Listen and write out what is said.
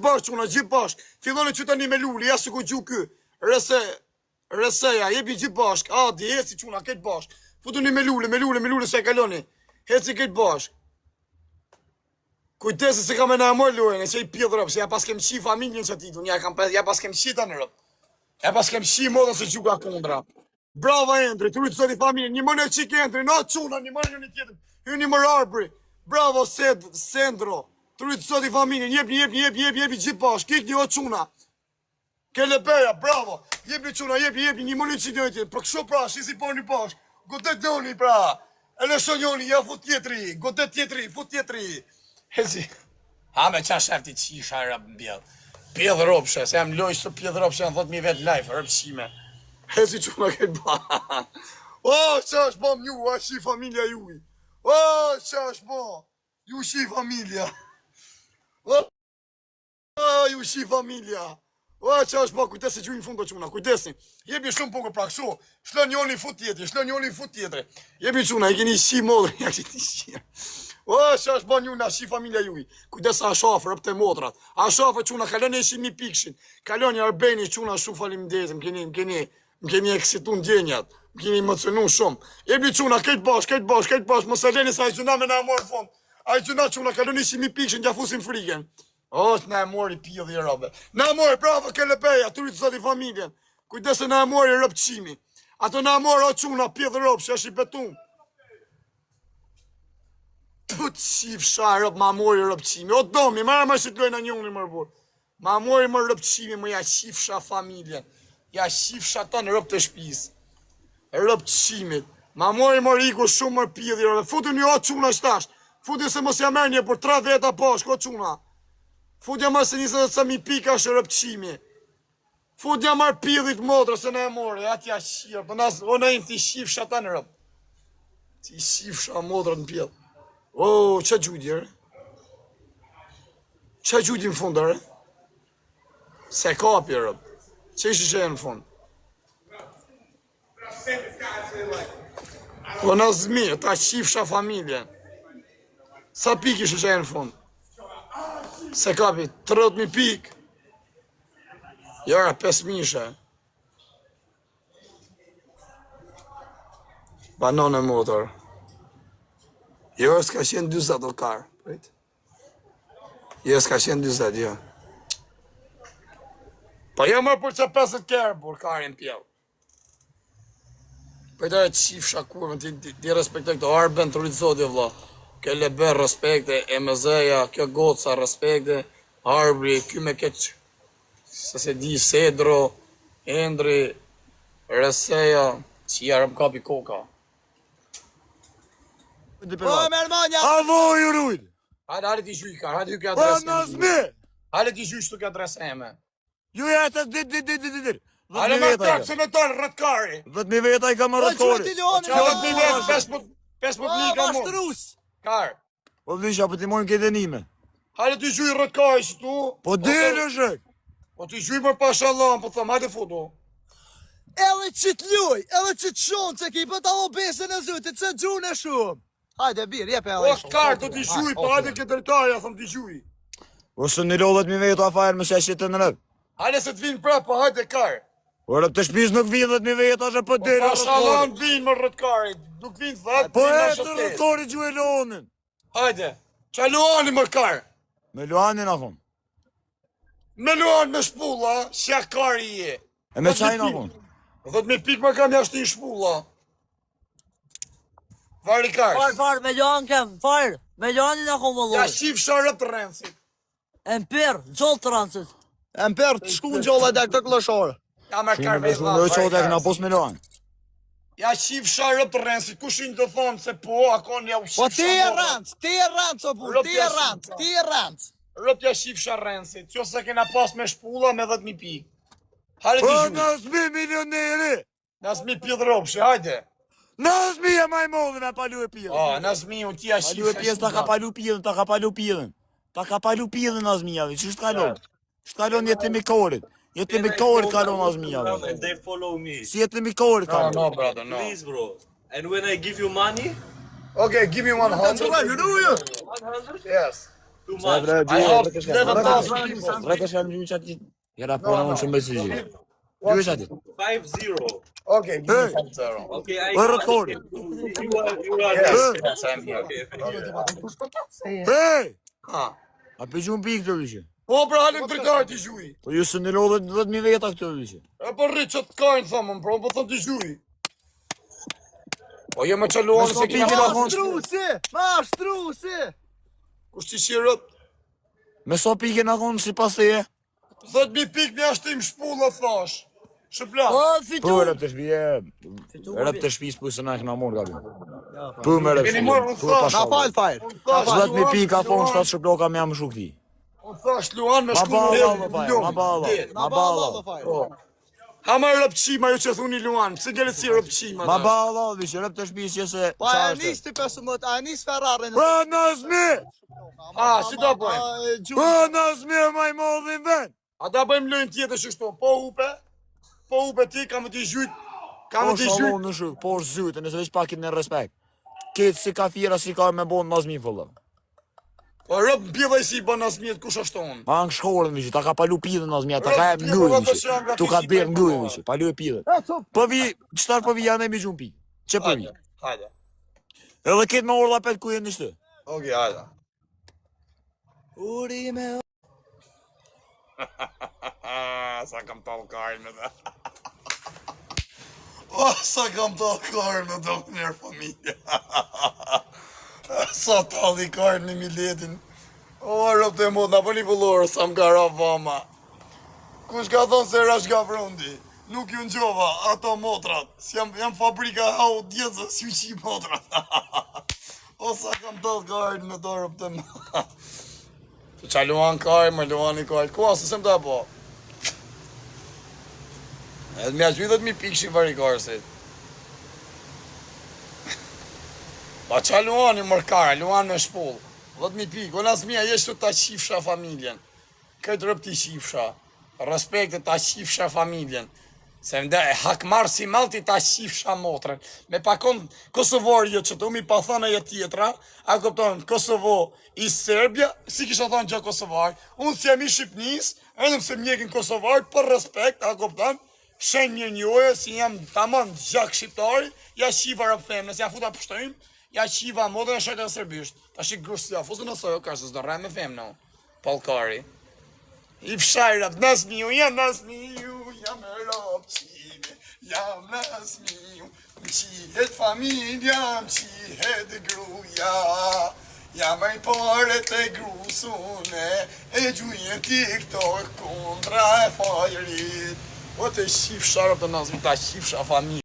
bashkë, quna, gjithë bashkë. Filloni që tani me lulli, ja se ku gju ky. Reseja, jepi gjithë bashkë. Adi, heci quna, këtë bashkë. Futuni me lulli, se e kaloni. Heci këtë bashkë. Kujtesi se kam e në amor lojnë, që i pjedhë rëpë, se ja pas kem qi familjen që ti du, ja pas kem qi të në rëpë. Ja pas kem qi modën se gjuka kundra. Brava Endri, të rritë sot i familjen, një mënë e qik Endri, no quna, një mënë një tjetër, një mërë arbri. Bravo Sendro, të rritë sot i familjen, jepi gjithë bashkë, kik një o quna. Kele beja, bravo, jepi quna, jepi, një mënë qik një tjetër, për kësho pra, shisi po një bashkë, godet njoni pra, e lësho njoni, ja fut tjetëri, godet tjetëri, fut tjetëri. Hezi, ha me qa shefti qisha e rëpë në bjellë. Pjedhë ropshe, se jam lojsh të pjedhë ropshe, janë 10.000 vetë life, rëpshime. Hezi që më këtë ba. O, që është bom ju, a shi familja juj. O, që është bo, ju shi familja. O, ju shi familja. O, që është bo, kujtesi që ju në fundo quna, kujtesi. Jebi shumë pokër pra këshu, shlo njoni fut tjetëri, Jebi quna, i keni shi modrë, ja që ti shi. O, që është bo njuna, shi familja juj. Kujdesa a shafë, rëpte motrat. A shafë quna, kaloni e shimi pikshin. Kaloni arbeni quna, shumë falim detë, më keni eksitun djenjat. Më keni emocionu shumë. Jebi quna, këtë bash, më seleni sa a i gjuna me në amorë fond. A i gjuna quna, kaloni e shimi pikshin, gja fusin frigen. O, në amori pjodhi e robe. Në amori, bravo, kele beja, të rritë zoti familjen. Kujdese në amori rëpqimi. Ato në amori o quna, pjodhi ropë, që është i betum. Put qifsha rëp, ma mori rëpqimi. O domi, marë më që të lojnë a njoni më rëbur. Ma mori më rëpqimi, më ja qifsha familjen. Ja qifsha ta në rëp të shpis. Rëpqimit. Ma mori më riku shumë më pjedhi rëve. Futu një o quna shtash. Futu se mos ja merë një për 3 veta bashk, o quna. Futu ja marë se 20.000 pika shë rëpqimi. Futu ja marë pjedhit modrë se në e mori. Atja shirë. O në im ti qifsha ta në rëp. Ti qifsha modrë në pjedhë. O, qa gjudjerë? Qa gjudjë në fundërë? Se kapi rëbë. Që ishë që e në fund? O në zmirë, ta qifsha familjen. Sa pik ishë që e në fund? Se kapi 30.000 pik. Jara 5.000 ishe. Banon e motor. Jo, s'ka qenë 20 o karë. Jo, s'ka qenë 20, jo. Pa jo mërë për që 50 kërë, por karin pjellë. Për të e qifsha kurve, ti respekte këto arben të rritë zotje, vla. Kelle bërë respekte, MZ-ja, kjo goca respekte, arbri, kjo me keq, se di, Sedro, Endri, Reseja, që i arëm kapi koka. Po, mërmanja! A voj, rujt! Hajde ti gjuj ka, hajde kjo adresë. Po, nëzmi! Hajde ti gjuj shtu kjo adresë e me. Ju jetës dit. Hajde me takë se me tonë rëtkari. 10.000 veta i ka më rëtkari. Që 10.000 vetë, 5.000 ka mund. Bashtrus! Karë. Po, visha, po ti mojnë këtë nime. Hajde ti gjuj rëtkari që tu. Po, dirë shek. Po ti gjuj për pasha Allah, po thëmë, hajde foto. Edhe që t'luj, edhe që t'shonë, që ki për t'allo besën e zëtë, që gjune shumë. Hajde, birë, jepe edhe. O, karë, do t'i gjuj, po hajde këtë drejtarja, thëmë t'i gjuj. O, së në 10.000 veta a fajrë më shesh jetë në rëp. Hajde se t'vinë prapë, po hajde karë. O, rëp të shpiz nuk vinë 10.000 veta, që për dirë Pasha Allah në vinë më rëtkari, nuk vinë thëtë, Po, vinë e më të shëtet. rëtkari gju e lonin. Hajde, qa luani më karë. Me luanin a thun. Me luani me shpulla, shja kari je. E me qajnë a thun. 10.000 pikë më kam jashtë një shpulla. Vari karë. Farë, me luan kem, farë, me luanin e kom Ja vëlloj. shif sharët të rëndësit. Emper, gjollë të rëndësit. E më perë të shku në gjolla dhe këtë klëshore. Ja me Shumë karë me shumë dhe qote e këna pos me luan. Ja shif sharët të rëndësit, kushin të thonë se po, akon ja u shif Po ti e rëndë, o burë, ti e rëndë. Rëp ja shif sharë rëndësit, që se kena pas me shpulla me 10.000 pikë. Hajde Po, t'i gjuj. nëzmi milioneri. Nazmi pjedhë ropshe, hajde. Nëzmi e maj modhe me palu e pjedhën. O, Nazmi, u ti ja shif Palu e pjedhën, ta ka palu pjedhën, ta ka palu pjedhën. Ta ka palu pjedhën Nazmijave, që shkalon? Shkalon jetë mi korit. Jetë mi korit kalon Nazmijave. And they follow me. Si jetë mi korit kalon. No, brother, no. Please, bro. And when I give you money, Okay, give me 100. 100? Yes. Sa bre, I have gjyë, never thought. rrëtë shkanë gjyë që ati. Jera puna unë shumë besë gjyë. Gjyë që ati. 5-0. Okay, give me 5-0. Okay, Oj, rrëtë kori. Yes, I'm here. Hey! Ha. A për gjumë pikë të vishë. Po, pra, halëm drejtar t'i gjuj. Po ju së në lodhe 10.000 veta këtë vishë. E për rritë që t'kajnë, thëmën, bro, po thëm t'i gjuj. Po, jo me qaluan se kina Kina pas. thonë- Mashtrusi! Kush t'i shirët? Me so pikë në konë si pas të je? 10.000 pikë një ashtim shpulla, thash. Shëpla. O, Po, fitu! rëp të shpije. Rëp të shpijës për së në e këna morë, gabi. Po, me rëp Keni shpije. morë, Po, pa Na shabë. fal fajr. 10.000 pikë ka thonë 7 shëploka me jam shukti. Unë thash, Luan me Ma shku bala, ma bala, ma bala. Ma Na bala. balla fajr. Ha ma rëpqima ju që thuni Luan, pëse gjerët si rëpqima? Ma bala, vishë, rëp të shpijës që se... Pa e nis ti 15, a e nis Ferrarin. Pra nëzmi! A, si do bëjmë? Pra nëzmi e maj modhin ven! A da bëjmë lojnë tjetër që shto, po upe ti, kam t'i gjyt, kam Po t'i shalon gjyt. në shuk, po është zyte, nëse veç pakit në respekt. Ketë si ka fira, si ka me bon nëzmi fëllëm. Po rëp mbjellaj si i bën asmjet kush ashtu unë. Ma në shkollën, vishë, ta ka palu pidhen nëzmi, ta ka e mgujë, vishë. Tu ka bërë mgujë, vishë, palu e pidhen. Po vi, qëtar po vi janë e mi gjumë pi? Që po vi? Hajde. Edhe ketë me orla pet ku jenë në shtë. Okej, hajde. Uri me Sa kam talë karën me dhe. Oh, sa kam talë karën me do njerë familje. Sa talë i karën në miletin. O, rëp të mod, na për një vullorë, sa më ka ra vama. Kush ka thonë se rash ka frundi? Nuk ju në gjova, ato motrat. Si jam fabrika hau djezës, ju qi motrat. O, sa kam talë karën me do rëp të mod. Të qa luan karë, më luan i karë. Kua, se se më ta po? Edhe mja që 10.000 pikë shqipar i karësit. Pa qa luan i mërkare, luan me shpull. 10.000 pikë, unë asë mija jeshtu ta qifsha familjen. Këtë rëp ti qifsha. Respekte ta qifsha familjen. Se mde e hakmarë si malti ta qifsha motrën. Me pakon Kosovarë jo që të umi pa thënë e tjetra, a këpton Kosovo i Serbia, si kisha thonë gjë Kosovarë, unë si jam i Shqipnis, edhe mëse mjekin Kosovarë, për respekt, a këpton, shenjë një njoje, si jam tamon gjak shqiptari, ja qiva rëp femne, si ja futa pështojmë, ja qiva modën e shajtë e serbisht. Ta shik grusë, ja fusë në sojo, kërë se s'do rrej me femne, palkari. I fshajrap, nësmiu, jam nësmiu, jam e ropqime, jam nësmiu, më qihet familja, më qihet gruja, jam e pare të grusune, e gjujen TikTok kundra e fajrit. O të shifsha rëp të nësmi, ta shifsha familja.